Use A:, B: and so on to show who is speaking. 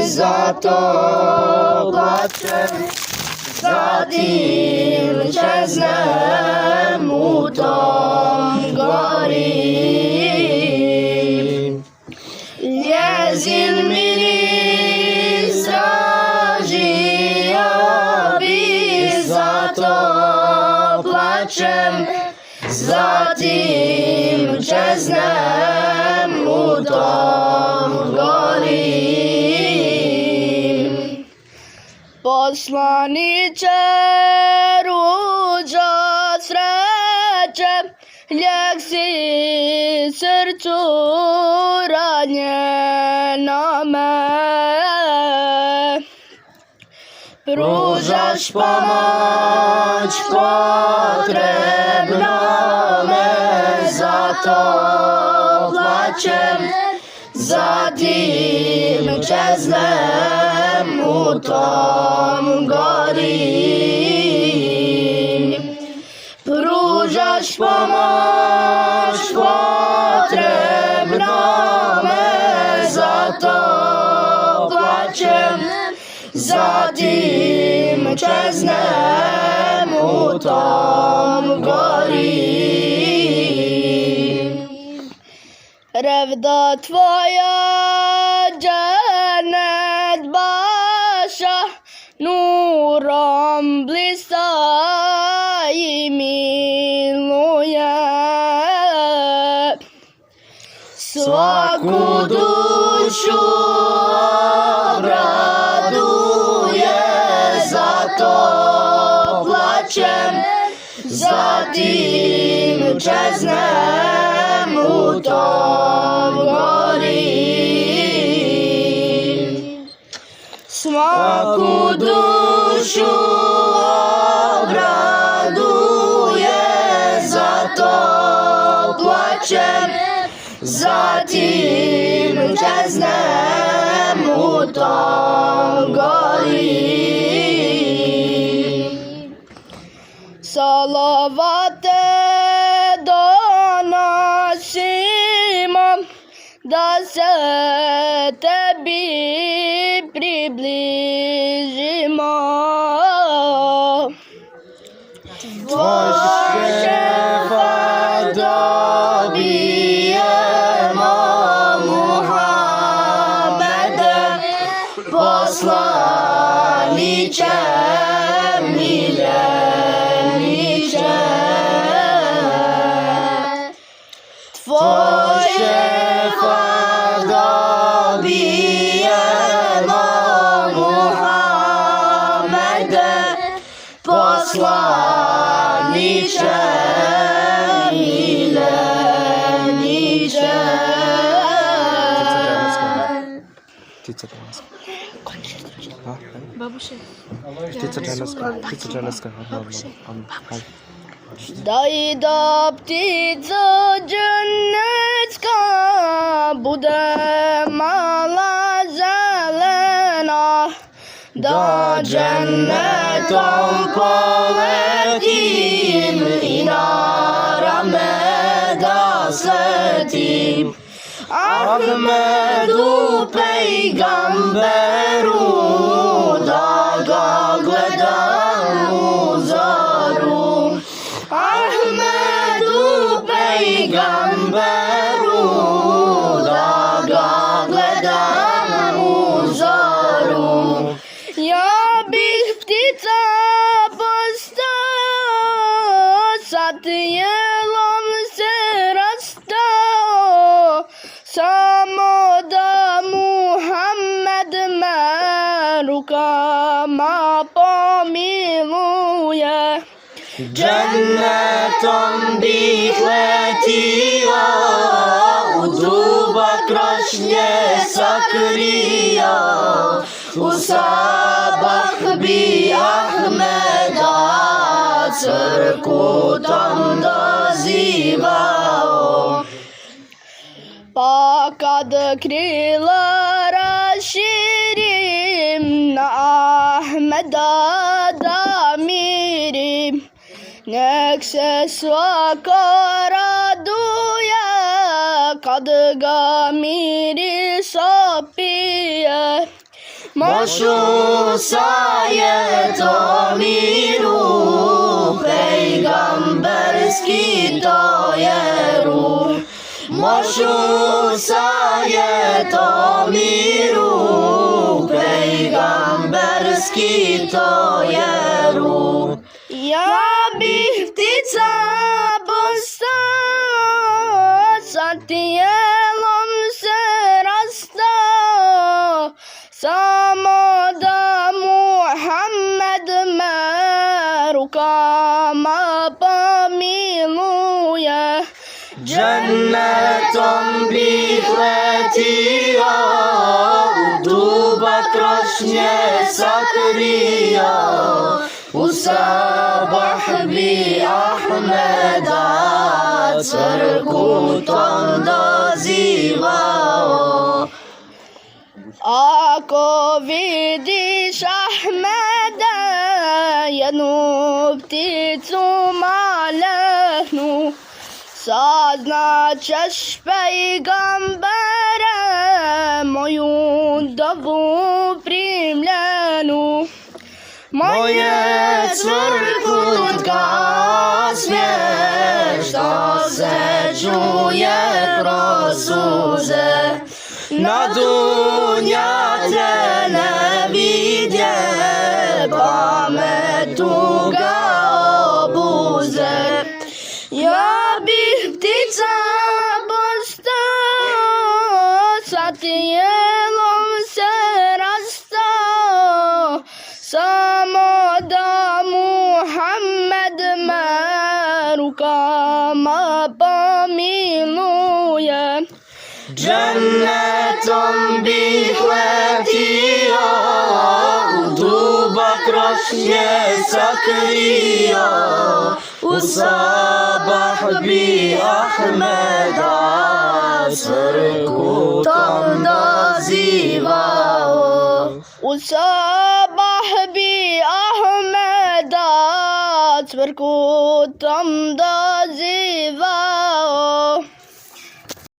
A: zato plačem, zatim čeznem u tom gori. Njezin miris tražio bi, zato plačem, zatim čeznem u tom gori. Poslaniče, ruđo sreće, lijek si srcu ranjenome. Pružaš pomoć potrebnome, zato plačem, zatim čeznem u tom gori. Pružaš pomoć potrebnome, zato plačem, zatim čeznem u tom gori. Revda tvoja džennet baša, nurom blista i miluje. Svaku dušu obraduje, zato plačem, zatim čeznem u tom gori. Svaku dušu obraduje, zato plačem, zatim čeznem u tom gori. Salavate donosimo, da se tebi približimo. Tvoj šefaat dobijemo, Muhammede, poslaniče miljeniče. Tvoj šefaat dobijemo, Muhammede, poslaniče miljeniče.
B: Птица джаннатская.
C: Бабушек.
B: Птица джаннатская.
A: Дай да птица джаннатska bude mala zelena, da džennetom poletim i na rame da sletim. Ahmedu pejgamberu, da ga gledam u zoru. Ahmedu pejgamberu, da ga gledam u zoru. Ja bih ptica postao, sa tijelom se rastao, samo da Muhammed me rukama pomiluje. Džennetom bih letio, u dubak krošnje sakrio, u sabah bi Ahmeda crkvu tom dozivao. Pa kad krila raširim, na Ahmeda da mirim, nek se svako raduje, kad ga miris opije. Mošusaje to miru, pejgamberski to je ruh. Mošusaje to miru, pejgamberski to je ruh. Ja bih ptica postao, sa tijelom se rastao, samo da Muhammed me rukama pomiluje. Džennetom bih letio, u duba krošnje sakrio, u sabah bi Ahmeda crkvu tom dozivao. Ako vidiš Ahmeda, jednu pticu malehnu, saznaćeš pejgambere, moju dobu primljenu. Moje cvrkutka smješta se čuje kroz suze, na dunja te ne vidje, pa me tuga obuze. Ja bih ptica postao, sa tijelom se rastao, samo da Muhammed me rukama pomiluje. Džennetom bih letio, u duba krošnje sakrio, u sabah bi Ahmeda crkvu tom dozivao. U sabah bi Ahmeda crkvu tom dozivao.